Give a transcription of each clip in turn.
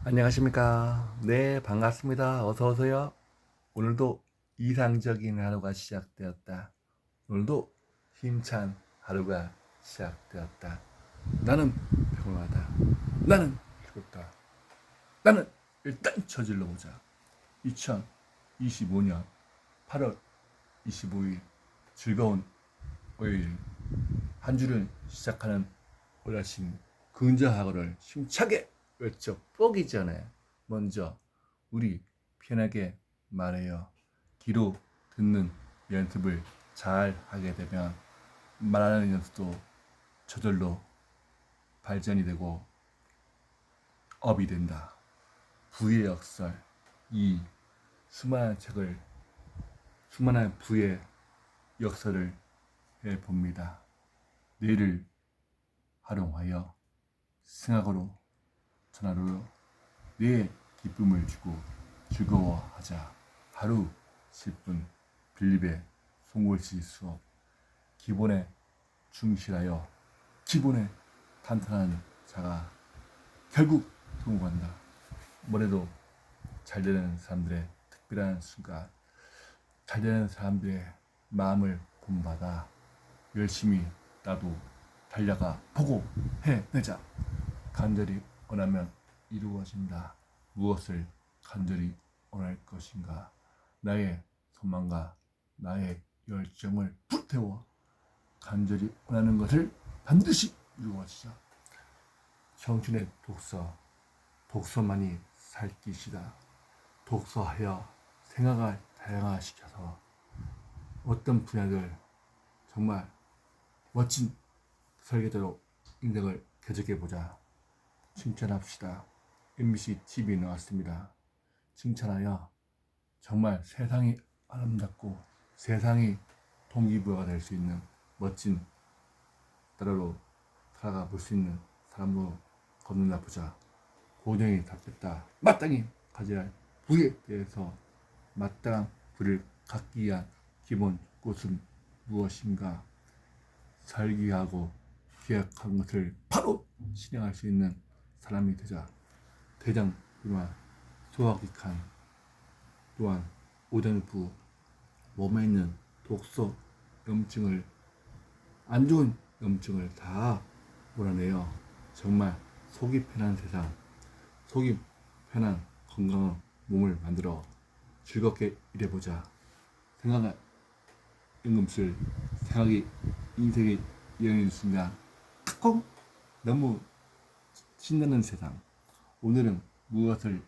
안녕하십니까. 네, 반갑습니다. 어서 오세요. 오늘도 이상적인 하루가 시작되었다. 오늘도 힘찬 하루가 시작되었다. 나는 평온하다. 나는 즐겁다. 나는 일단 저질러 보자. 2025년 8월 25일 즐거운 월요일 한 주를 시작하는 오늘 아침 근저하고를 힘차게 외쳐 뽀기 전에 먼저 우리 편하게 말해요. 귀로 듣는 연습을 잘 하게 되면 말하는 연습도 저절로 발전이 되고 업이 된다. 부의 역설, 이 수많은 책을 수많은 부의 역설을 해봅니다. 뇌를 활용하여 생각으로 전화로 뇌에 기쁨을 주고 즐거워하자. 하루 10분 빌립의 송골시 수업. 기본에 충실하여 기본에 탄탄한 자가 결국 성공한다. 뭐래도 잘 되는 사람들의 특별한 순간, 잘 되는 사람들의 마음을 본받아 열심히 나도 달려가 보고 해내자. 간절히 원하면 이루어진다. 무엇을 간절히 원할 것인가? 나의 소망과 나의 열정을 불태워 간절히 원하는 것을 반드시 이루어지자. 정신의 독서, 독서만이 살 길이다. 독서하여 생각을 다양화시켜서 어떤 분야들 정말 멋진 설계도로 인생을 개척해보자. 칭찬합시다. MBC TV에 나왔습니다. 칭찬하여 정말 세상이 아름답고 세상이 동기부여가 될 수 있는 멋진 나라로 살아가 볼 수 있는 사람으로 거듭나 보자. 고정이 답했다. 마땅히 가져야 할 부에 대해서 마땅한 부를 갖기 위한 기본 꽃은 무엇인가? 설계하고 기획한 것을 바로 실행할 수 있는 사람이 되자. 대장 불만, 소화기관, 또한 오장부, 몸에 있는 독소, 염증을 안 좋은 염증을 다 몰아내요. 정말 속이 편한 세상, 속이 편한 건강한 몸을 만들어 즐겁게 일해보자. 생각을 임금술, 생각이 인생의 여행인 순간 칵 너무 신나는 세상. 오늘은 무엇을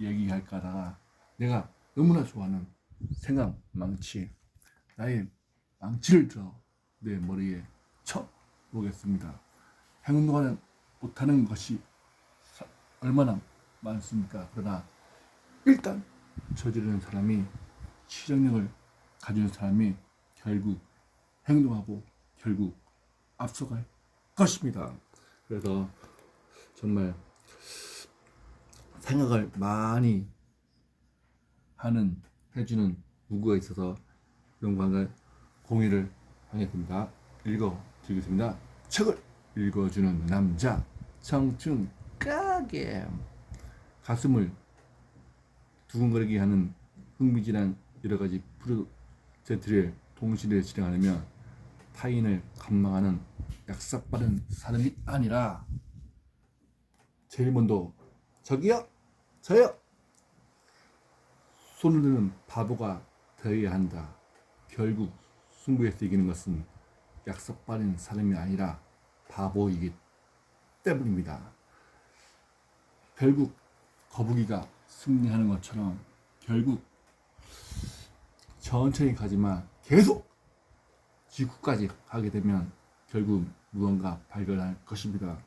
얘기할까 하다가 내가 너무나 좋아하는 생각 망치, 나의 망치를 들어 내 머리에 쳐 보겠습니다. 행동하는 못하는 것이 얼마나 많습니까? 그러나 일단 저지르는 사람이, 실행력을 가진 사람이 결국 행동하고 결국 앞서갈 것입니다. 그래서 정말 생각을 많이 해주는 문구가 있어서 영광을 공유를 하겠습니다. 읽어드리겠습니다. 책을 읽어주는 남자 청춘 까게. 가슴을 두근거리게 하는 흥미진한 여러가지 프로젝트를 동시에 진행하려면 타인을 감망하는 약삭빠른 사람이 아니라 제일 먼저 저기요 저요 손을 드는 바보가 되어야 한다. 결국 승부에서 이기는 것은 약삭빠른 사람이 아니라 바보이기 때문입니다. 결국 거북이가 승리하는 것처럼 결국 천천히 가지만 계속 지구까지 가게 되면 결국 무언가 발견할 것입니다.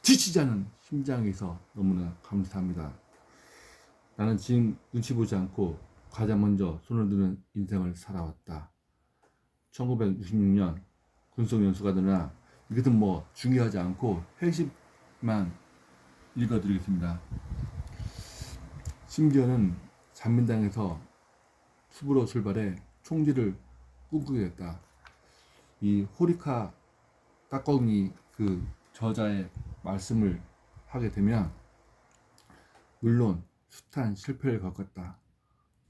지치지 않은 심장에서 너무나 감사합니다. 나는 지금 눈치 보지 않고 가장 먼저 손을 드는 인생을 살아왔다. 1966년 군속연수가 되나 이것은 뭐 중요하지 않고 핵심만 읽어드리겠습니다. 심지어는 잔민당에서 수부로 출발해 총리를 꿈꾸게 됐다. 이 호리카 까꿍이 그 저자의 말씀을 하게 되면 물론 숱한 실패를 겪었다.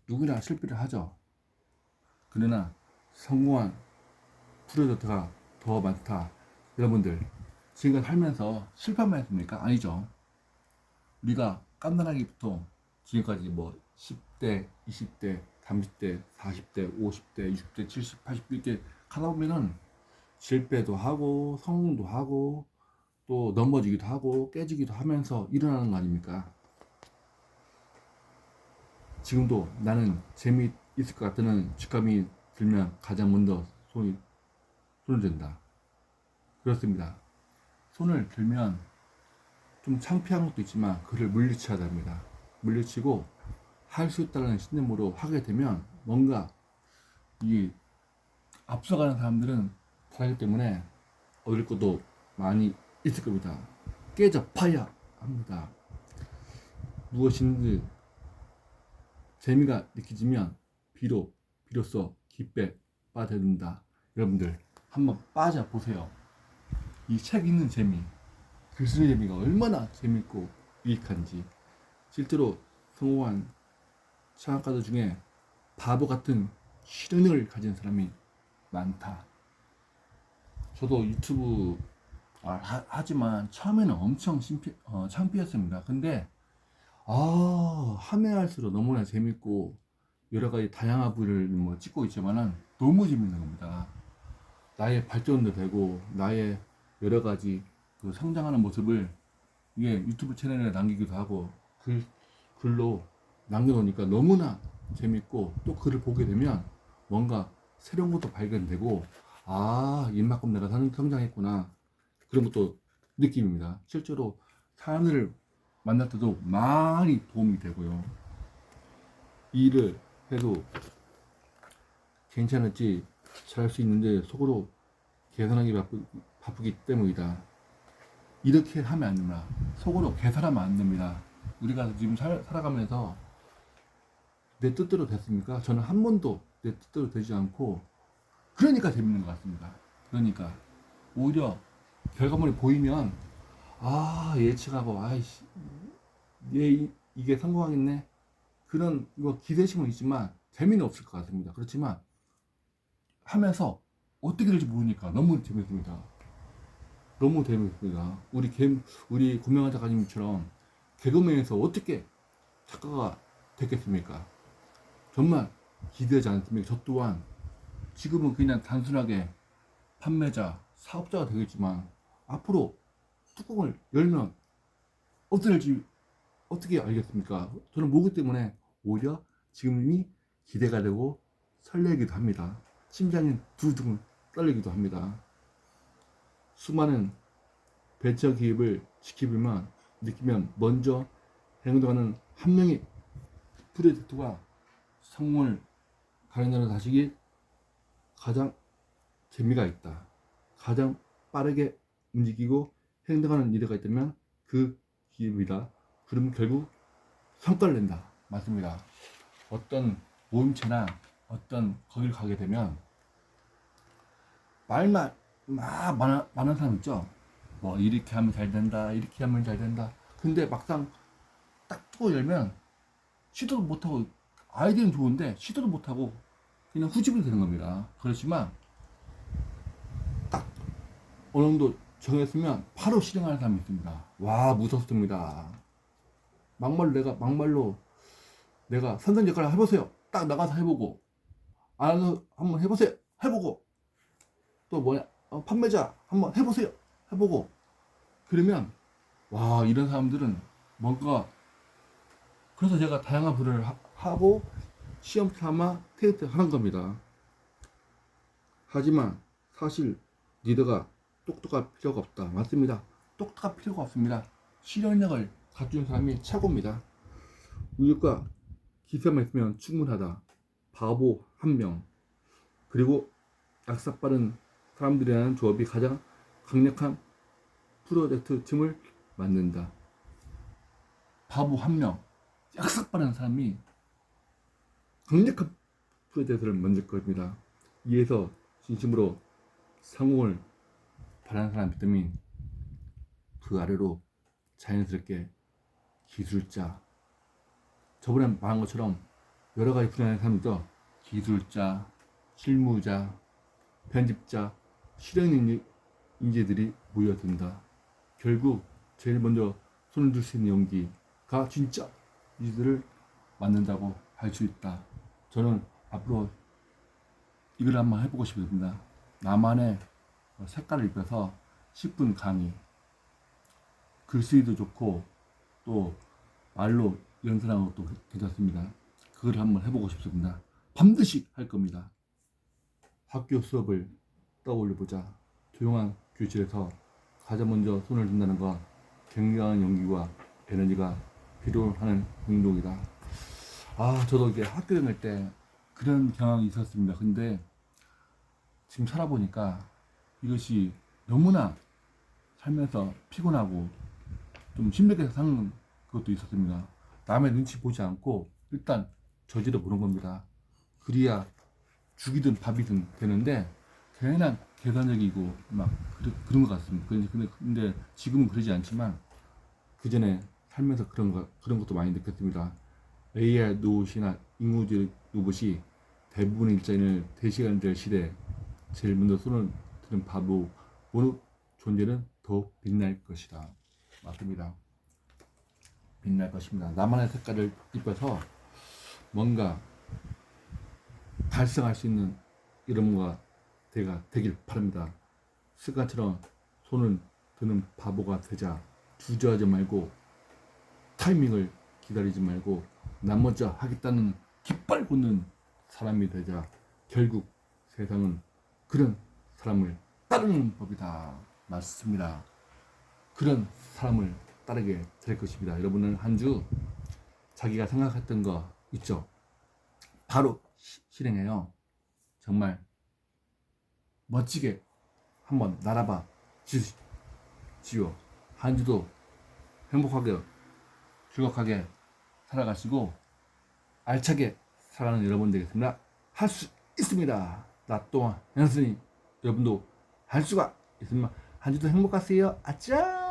누구나 실패를 하죠. 그러나 성공한 프로젝트가 더 많다. 여러분들 지금까지 살면서 실패만 했습니까? 아니죠. 우리가 깐난하기부터 지금까지 뭐 10대, 20대, 30대, 40대, 50대, 60대, 70, 80대 이렇게 가다 보면은 실패도 하고 성공도 하고 또 넘어지기도 하고 깨지기도 하면서 일어나는 거 아닙니까? 지금도 나는 재미있을 것 같다는 직감이 들면 가장 먼저 손을 든다. 그렇습니다. 손을 들면 좀 창피한 것도 있지만 그를 물리쳐야 됩니다. 물리치고 할 수 있다는 신념으로 하게 되면 뭔가 이 앞서가는 사람들은 잘하기 때문에 얻을 것도 많이 있을 겁니다. 깨져 파야 합니다. 무엇인지 재미가 느껴지면 비로소 기빼 빠져든다. 여러분들 한번 빠져보세요. 이 책 읽는 재미, 글 쓰는 재미가 얼마나 재밌고 유익한지. 실제로 성공한 창업가들 중에 바보 같은 실현을 가진 사람이 많다. 저도 유튜브 하지만 처음에는 엄청 창피했습니다. 근데 하면 할수록 너무나 재밌고 여러 가지 다양한 부를 뭐 찍고 있지만은 너무 재밌는 겁니다. 나의 발전도 되고 나의 여러 가지 그 성장하는 모습을 이게 유튜브 채널에 남기기도 하고 글로 남겨놓으니까 너무나 재밌고 또 글을 보게 되면 뭔가 새로운 것도 발견되고 이만큼 내가 성장했구나 그런 것도 느낌입니다. 실제로 사람들을 만날 때도 많이 도움이 되고요. 이 일을 해도 괜찮을지 잘할 수 있는데 속으로 계산하기 바쁘기 때문이다. 이렇게 하면 안 됩니다. 속으로 계산하면 안 됩니다. 우리가 지금 살아가면서 내 뜻대로 됐습니까? 저는 한 번도 내 뜻대로 되지 않고 그러니까 재밌는 것 같습니다. 그러니까 오히려 결과물이 보이면 예측하고 아이씨 이게 성공하겠네 그런 기대심은 있지만 재미는 없을 것 같습니다. 그렇지만 하면서 어떻게 될지 모르니까 너무 재밌습니다. 너무 재밌습니다. 우리 고명환 작가님처럼 개그맨에서 어떻게 작가가 됐겠습니까? 정말 기대하지 않습니까? 저 또한 지금은 그냥 단순하게 판매자, 사업자가 되겠지만 앞으로 뚜껑을 열면 어떻게 될지 어떻게 알겠습니까? 저는 모르기 때문에 오히려 지금이 기대가 되고 설레기도 합니다. 심장이 두둥 떨리기도 합니다. 수많은 벤처 기업을 지키면 느끼면 먼저 행동하는 한 명의 프로젝트가 성공을 가능하는 다시기 가장 재미가 있다. 가장 빠르게 움직이고 행동하는 일이 있다면 그 기업이다. 그럼 결국 성과를 낸다. 맞습니다. 어떤 모임체나 어떤 거기를 가게 되면 말만 막 많은 사람 있죠. 뭐 이렇게 하면 잘 된다. 이렇게 하면 잘 된다. 근데 막상 딱 뚜껑 열면 시도도 못하고 아이디어는 좋은데 시도도 못하고 그냥 후집이 되는 겁니다. 그렇지만 딱 어느 정도 정했으면 바로 실행하는 사람이 있습니다. 와 무섭습니다. 막말로 내가 선생 역할을 해보세요. 딱 나가서 해보고 알아서 한번 해보세요. 해보고 또 뭐냐 판매자 한번 해보세요. 해보고 그러면 와 이런 사람들은 뭔가 그래서 제가 다양한 부를 하고 시험 삼아 테스트 하는 겁니다. 하지만 사실 리더가 똑똑할 필요가 없다. 맞습니다. 똑똑할 필요가 없습니다. 실현력을 갖춘 사람이 최고입니다. 우유과 기세만 있으면 충분하다. 바보 한 명 그리고 악사 빠른 사람들이라는 조합이 가장 강력한 프로젝트 팀을 만든다. 바보 한 명, 악사 빠른 사람이 강력한 프로젝트를 만들 겁니다. 이에서 진심으로 성공을 바라는 사람 믿음이 그 아래로 자연스럽게 기술자, 저번에 말한 것처럼 여러 가지 분야의 사람들도 기술자, 실무자, 편집자, 실행 인재들이 모여든다. 결국 제일 먼저 손을 들 수 있는 용기가 진짜 이들을 만든다고 할 수 있다. 저는 앞으로 이걸 한번 해보고 싶습니다. 나만의 색깔을 입혀서 10분 강의, 글쓰기도 좋고 또 말로 연설하는 것도 괜찮습니다. 그걸 한번 해보고 싶습니다. 반드시 할 겁니다. 학교 수업을 떠올려보자. 조용한 교실에서 가장 먼저 손을 든다는 건 굉장한 용기와 에너지가 필요하는 행동이다. 저도 이게 학교 다닐 때 그런 경험이 있었습니다. 근데 지금 살아보니까 이것이 너무나 살면서 피곤하고 좀 힘들게 사는 것도 있었습니다. 남의 눈치 보지 않고 일단 저지러 보는 겁니다. 그래야 죽이든 밥이든 되는데 괜한 계산적이고 막 그런 것 같습니다. 근데 지금은 그러지 않지만 그 전에 살면서 그런 것도 많이 느꼈습니다. AI 로봇이나 인공지능 로봇이 대부분의 일자리를 대시하는 될 시대 제일 먼저 손을 드는 바보 어느 존재는 더 빛날 것이다. 맞습니다. 빛날 것입니다. 나만의 색깔을 입혀서 뭔가 달성할 수 있는 이런 거가 되길 바랍니다. 습관처럼 손을 드는 바보가 되자. 주저하지 말고 타이밍을 기다리지 말고 나 먼저 하겠다는 깃발 꽂는 사람이 되자. 결국 세상은 그런 사람을 따르는 법이다. 맞습니다. 그런 사람을 따르게 될 것입니다. 여러분은 한 주 자기가 생각했던 거 있죠? 바로 실행해요. 정말 멋지게 한번 날아봐 주시오. 한 주도 행복하게 즐겁게 살아가시고 알차게 살아가는 여러분 되겠습니다. 할 수 있습니다. 나 또한 했으니 여러분도 할 수가 있습니다. 한 주도 행복하세요. 아짜.